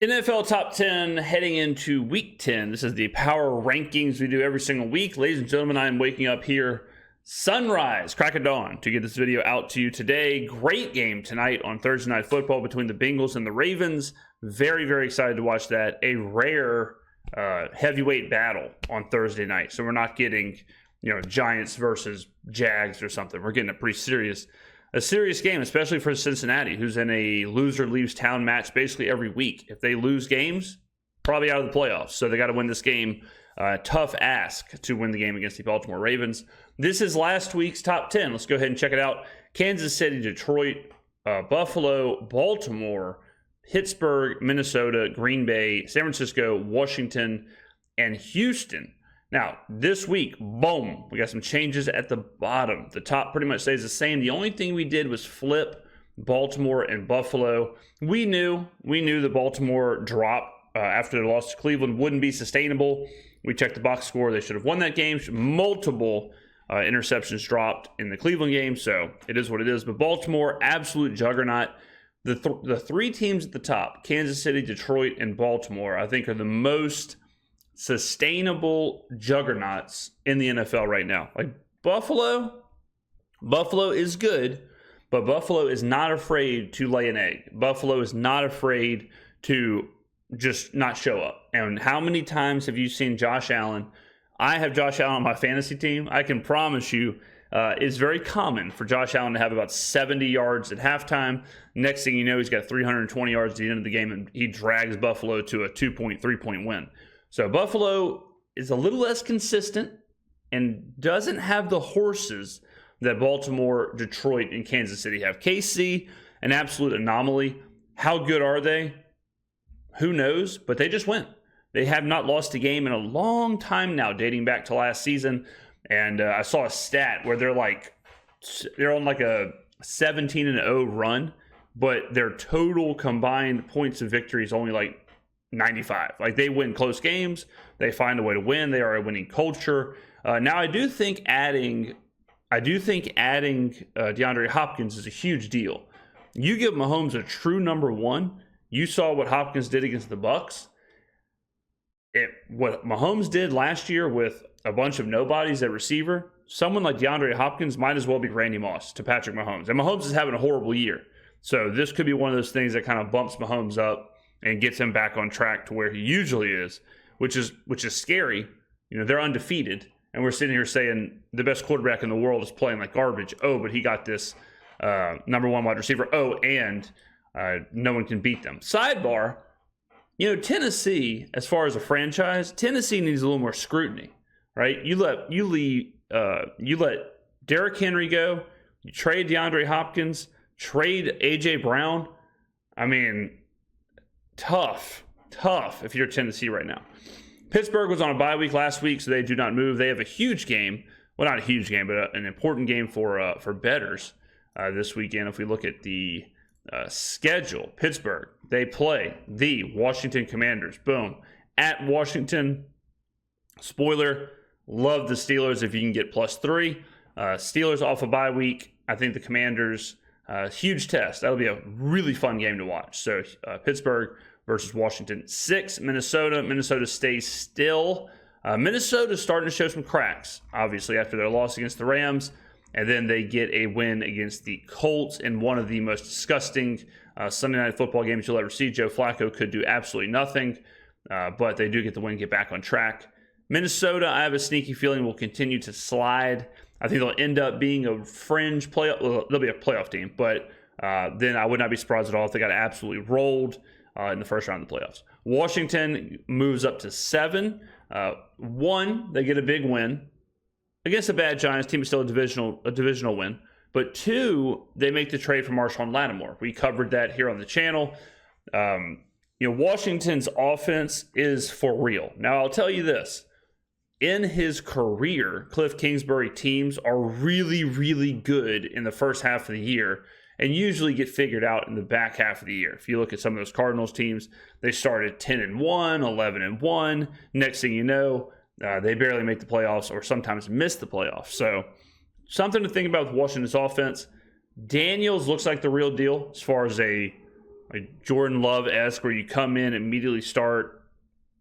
NFL Top 10 heading into Week 10. This is the power rankings we do every single week. Ladies and gentlemen, I am waking up here sunrise, crack of dawn, to get this video out to you today. Great game tonight on Thursday Night Football between the Bengals and the Ravens. Very, very excited to watch that. A rare heavyweight battle on Thursday night. So we're not getting, Giants versus Jags or something. We're getting a serious game, especially for Cincinnati, who's in a loser leaves town match basically every week. If they lose games, probably out of the playoffs. So they got to win this game. Tough ask to win the game against the Baltimore Ravens. This is last week's top 10. Let's go ahead and check it out. Kansas City, Detroit, Buffalo, Baltimore, Pittsburgh, Minnesota, Green Bay, San Francisco, Washington, and Houston. Now, this week, boom, we got some changes at the bottom. The top pretty much stays the same. The only thing we did was flip Baltimore and Buffalo. We knew the Baltimore drop after the loss to Cleveland wouldn't be sustainable. We checked the box score. They should have won that game. Multiple interceptions dropped in the Cleveland game, so it is what it is. But Baltimore, absolute juggernaut. The three teams at the top, Kansas City, Detroit, and Baltimore, I think are the most sustainable juggernauts in the NFL right now. Like Buffalo is good, but Buffalo is not afraid to lay an egg. Buffalo is not afraid to just not show up. And how many times have you seen Josh Allen? I have Josh Allen on my fantasy team. I can promise you it's very common for Josh Allen to have about 70 yards at halftime. Next thing you know, he's got 320 yards at the end of the game, and he drags Buffalo to a 3-point win. So Buffalo is a little less consistent and doesn't have the horses that Baltimore, Detroit, and Kansas City have. KC, an absolute anomaly. How good are they? Who knows? But they just went. They have not lost a game in a long time now, dating back to last season. And I saw a stat where they're on like a 17-0 run, but their total combined points of victory is only like 95. Like they win close games, they find a way to win. They are a winning culture. Now I do think adding DeAndre Hopkins is a huge deal. You give Mahomes a true number one. You saw what Hopkins did against the Bucs. What Mahomes did last year with a bunch of nobodies at receiver, someone like DeAndre Hopkins might as well be Randy Moss to Patrick Mahomes. And Mahomes is having a horrible year. So this could be one of those things that kind of bumps Mahomes up and gets him back on track to where he usually is, which is scary. They're undefeated, and we're sitting here saying the best quarterback in the world is playing like garbage. Oh, but he got this number one wide receiver. Oh, and no one can beat them. Sidebar, Tennessee, as far as a franchise, Tennessee needs a little more scrutiny, right? You let Derrick Henry go, you trade DeAndre Hopkins, trade A.J. Brown. I mean, tough if you're Tennessee right now. Pittsburgh was on a bye week last week, so they do not move. They have a huge game. Well, not a huge game, but an important game for bettors this weekend. If we look at the schedule, Pittsburgh, they play the Washington Commanders. Boom. At Washington. Spoiler, love the Steelers if you can get +3. Steelers off a bye week. I think the Commanders, huge test. That'll be a really fun game to watch. So Pittsburgh versus Washington. 6, Minnesota. Minnesota stays still. Minnesota's starting to show some cracks, obviously, after their loss against the Rams. And then they get a win against the Colts in one of the most disgusting Sunday night football games you'll ever see. Joe Flacco could do absolutely nothing, but they do get the win, get back on track. Minnesota, I have a sneaky feeling, will continue to slide. I think they'll end up being a fringe playoff. Well, they'll be a playoff team, but then I would not be surprised at all if they got absolutely rolled in the first round of the playoffs. Washington moves up to 7. 1, they get a big win against a bad Giants team, is still a divisional win. But 2, they make the trade for Marshawn Lattimore. We covered that here on the channel. Washington's offense is for real. Now, I'll tell you this. In his career, Cliff Kingsbury teams are really, really good in the first half of the year and usually get figured out in the back half of the year. If you look at some of those Cardinals teams, they started 10-1, 11-1. Next thing you know, they barely make the playoffs or sometimes miss the playoffs. So something to think about with Washington's offense. Daniels looks like the real deal as far as a like Jordan Love-esque, where you come in, immediately start,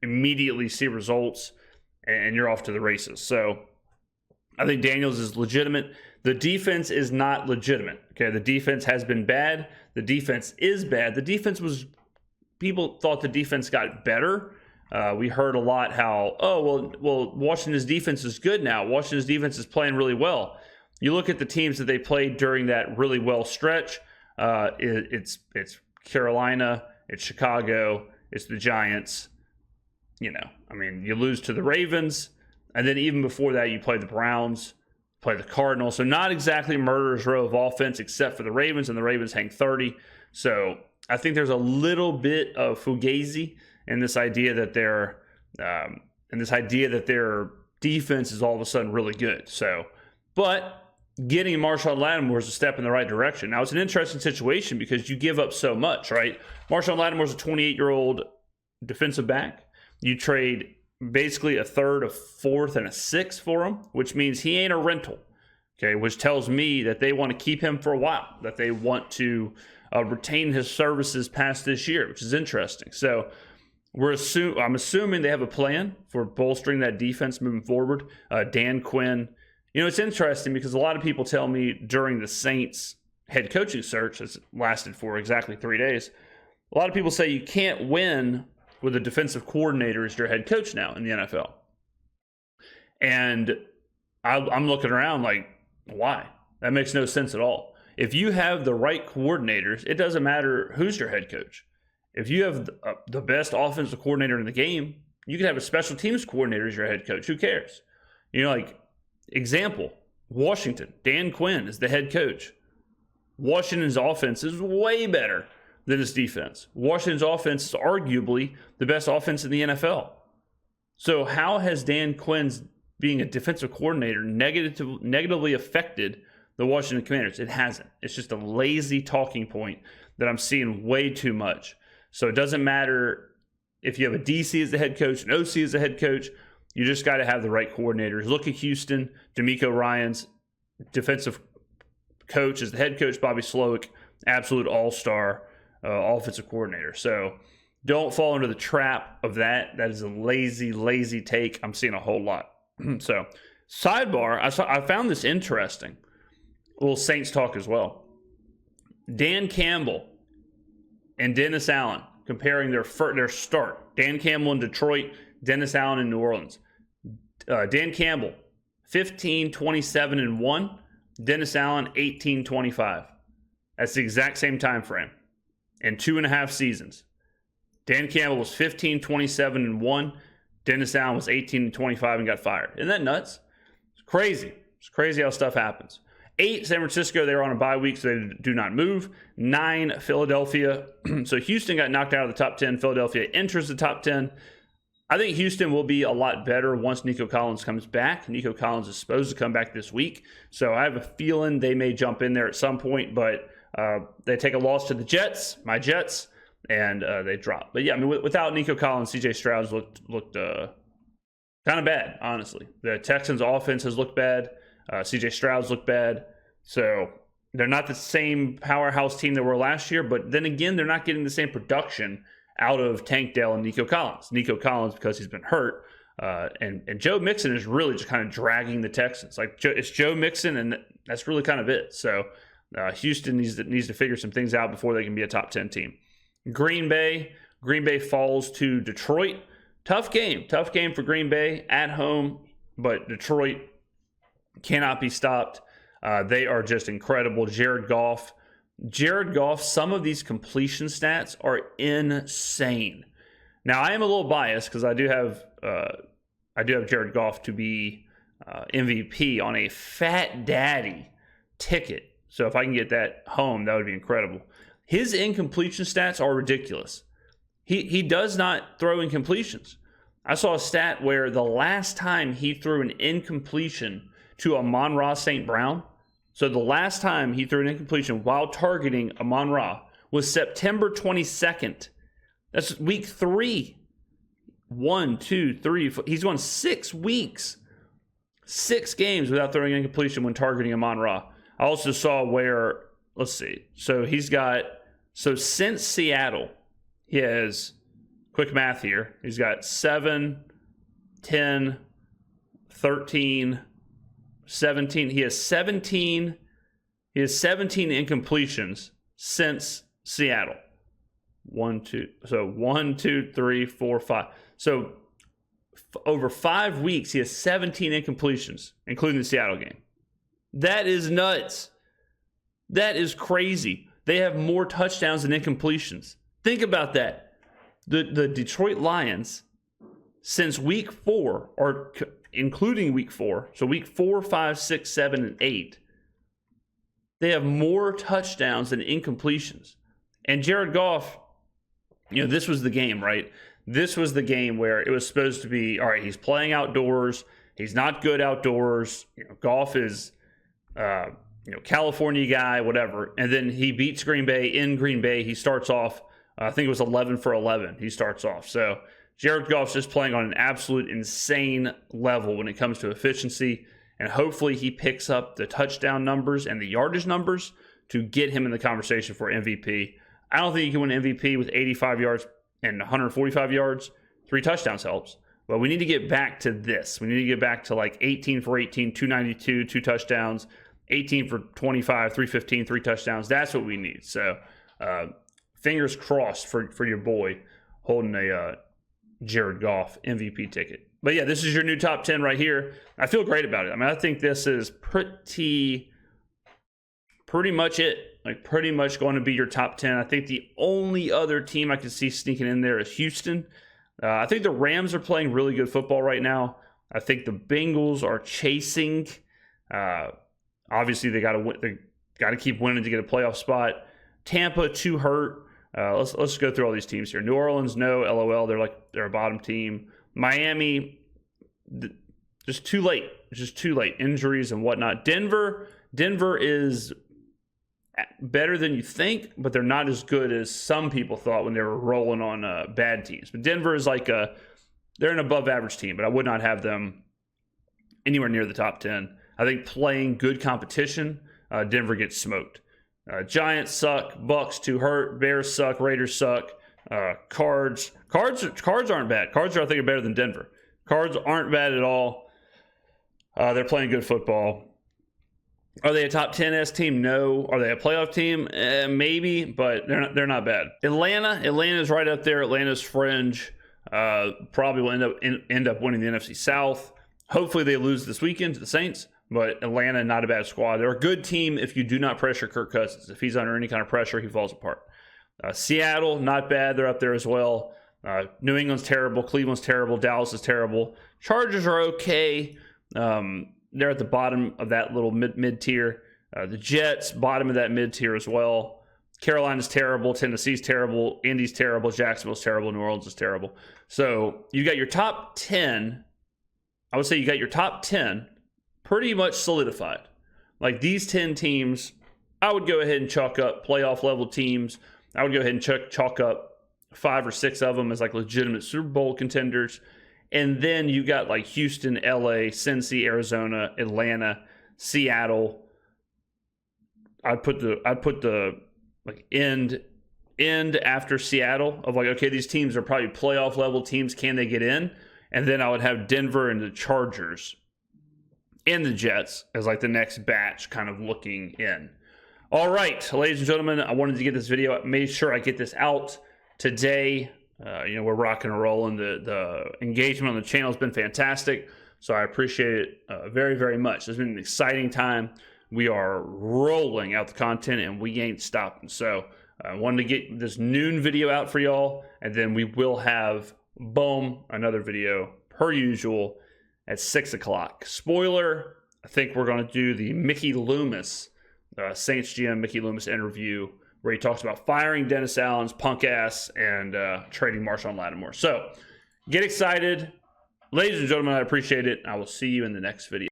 immediately see results, and you're off to the races. So I think Daniels is legitimate. The defense is not legitimate. Okay, the defense has been bad. The defense is bad. The defense was, people thought the defense got better. We heard a lot how, Washington's defense is good now. Washington's defense is playing really well. You look at the teams that they played during that really well stretch. It's Carolina, it's Chicago, it's the Giants. You lose to the Ravens, and then even before that, you play the Browns, play the Cardinals. So not exactly murderer's row of offense, except for the Ravens, and the Ravens hang 30. So I think there's a little bit of fugazi in this idea that their defense is all of a sudden really good. So, but getting Marshawn Lattimore is a step in the right direction. Now, it's an interesting situation because you give up so much, right? Marshawn Lattimore is a 28-year-old defensive back. You trade basically a third, a fourth, and a sixth for him, which means he ain't a rental, okay? Which tells me that they want to keep him for a while, that they want to retain his services past this year, which is interesting. So I'm assuming they have a plan for bolstering that defense moving forward. Dan Quinn. It's interesting because a lot of people tell me during the Saints head coaching search, that's lasted for exactly 3 days, a lot of people say you can't win with a defensive coordinator as your head coach now in the NFL. And I'm looking around like, why? That makes no sense at all. If you have the right coordinators, it doesn't matter who's your head coach. If you have the best offensive coordinator in the game, you can have a special teams coordinator as your head coach. Who cares? Example, Washington, Dan Quinn is the head coach. Washington's offense is way better than his defense. Washington's offense is arguably the best offense in the NFL. So how has Dan Quinn's being a defensive coordinator negatively affected the Washington Commanders? It hasn't. It's just a lazy talking point that I'm seeing way too much. So it doesn't matter if you have a DC as the head coach, an OC as the head coach. You just got to have the right coordinators. Look at Houston. DeMeco Ryans, defensive coach, as the head coach. Bobby Slowick, absolute all-star offensive coordinator. So don't fall into the trap of that. That is a lazy, lazy take. I'm seeing a whole lot. So sidebar, I found this interesting. A little Saints talk as well. Dan Campbell and Dennis Allen comparing their start. Dan Campbell in Detroit, Dennis Allen in New Orleans. Dan Campbell, 15-27-1. Dennis Allen, 18-25. That's the exact same time frame in 2.5 seasons. Dan Campbell was 15-27-1. Dennis Allen was 18-25 and got fired. Isn't that nuts? It's crazy. It's crazy how stuff happens. 8, San Francisco, they were on a bye week, so they do not move. 9, Philadelphia. So Houston got knocked out of the top 10. Philadelphia enters the top 10. I think Houston will be a lot better once Nico Collins comes back. Nico Collins is supposed to come back this week. So I have a feeling they may jump in there at some point, but they take a loss to the Jets, my Jets, and they drop. But yeah, without Nico Collins, CJ Stroud looked kind of bad, honestly. The Texans' offense has looked bad. CJ Stroud's looked bad. So they're not the same powerhouse team they were last year, but then again, they're not getting the same production out of Tank Dell and Nico Collins. Nico Collins, because he's been hurt, and Joe Mixon is really just kind of dragging the Texans. Like, it's Joe Mixon, and that's really kind of it. So Houston needs to figure some things out before they can be a top 10 team. Green Bay falls to Detroit. Tough game for Green Bay at home, but Detroit cannot be stopped. They are just incredible. Jared Goff, some of these completion stats are insane. Now, I am a little biased because I do have Jared Goff to be MVP on a Fat Daddy ticket. So if I can get that home, that would be incredible. His incompletion stats are ridiculous. He does not throw incompletions. I saw a stat where the last time he threw an incompletion to Amon-Ra St. Brown, so the last time he threw an incompletion while targeting Amon-Ra was September 22nd. That's week 3. 1, 2, 3, 4. He's won 6 weeks. 6 games without throwing an incompletion when targeting Amon-Ra. I also saw where, let's see. So he's got So since Seattle, he has, quick math here, he's got 7, 10, 13, 17. He has 17 incompletions since Seattle. 1, 2, 3, 4, 5. So over 5 weeks, he has 17 incompletions, including the Seattle game. That is nuts. That is crazy. They have more touchdowns than incompletions. Think about that. The Detroit Lions, since week 4, or including week 4, so week 4, 5, 6, 7, and 8, they have more touchdowns than incompletions. And Jared Goff, this was the game, right? This was the game where it was supposed to be, all right, he's playing outdoors. He's not good outdoors. Goff is, California guy, whatever. And then he beats Green Bay in Green Bay. He starts off, I think it was 11 for 11. He starts off. So Jared Goff's just playing on an absolute insane level when it comes to efficiency. And hopefully he picks up the touchdown numbers and the yardage numbers to get him in the conversation for MVP. I don't think you can win MVP with 85 yards and 145 yards. 3 touchdowns helps. But we need to get back to this. We need to get back to like 18 for 18, 292, 2 touchdowns, 18 for 25, 315, 3 touchdowns. That's what we need. So fingers crossed for your boy holding a Jared Goff MVP ticket. But yeah, this is your new top 10 right here. I feel great about it. I mean, I think this is pretty much it. Like pretty much going to be your top 10. I think the only other team I can see sneaking in there is Houston. I think the Rams are playing really good football right now. I think the Bengals are chasing. Obviously, they got to keep winning to get a playoff spot. Tampa too hurt. Let's go through all these teams here. New Orleans, no, LOL. They're a bottom team. Miami, just too late. Just too late. Injuries and whatnot. Denver is better than you think, but they're not as good as some people thought when they were rolling on bad teams. But Denver is they're an above average team, but I would not have them anywhere near the top 10. I think playing good competition, Denver gets smoked. Giants suck, Bucks too hurt, Bears suck, Raiders suck. Cards aren't bad. Cards I think are better than Denver. Cards aren't bad at all. They're playing good football. Are they a top 10S team? No. Are they a playoff team? Maybe, but they're not bad. Atlanta's right up there. Atlanta's fringe. Probably will end up winning the NFC South. Hopefully they lose this weekend to the Saints, but Atlanta, not a bad squad. They're a good team if you do not pressure Kirk Cousins. If he's under any kind of pressure, he falls apart. Seattle, not bad. They're up there as well. New England's terrible. Cleveland's terrible. Dallas is terrible. Chargers are okay. They're at the bottom of that little mid-tier. The Jets, bottom of that mid-tier as well. Carolina's terrible. Tennessee's terrible. Indy's terrible. Jacksonville's terrible. New Orleans is terrible. So you got your top 10. I would say you got your top 10 pretty much solidified. Like these 10 teams, I would go ahead and chalk up playoff level teams. I would go ahead and chalk up 5 or 6 of them as like legitimate Super Bowl contenders. And then you got like Houston, LA, Cincy, Arizona, Atlanta, Seattle. I'd put the like end after Seattle of like, okay, these teams are probably playoff level teams. Can they get in? And then I would have Denver and the Chargers and the Jets as like the next batch kind of looking in. All right, ladies and gentlemen, I wanted to get this video. I made sure I get this out today. We're rocking and rolling. The engagement on the channel has been fantastic, so I appreciate it very, very much. It's been an exciting time. We are rolling out the content, and we ain't stopping. So I wanted to get this noon video out for y'all, and then we will have, boom, another video per usual at 6 o'clock. Spoiler, I think we're going to do the Mickey Loomis, Saints GM Mickey Loomis interview, where he talks about firing Dennis Allen's punk ass and trading Marshawn Lattimore. So get excited. Ladies and gentlemen, I appreciate it. I will see you in the next video.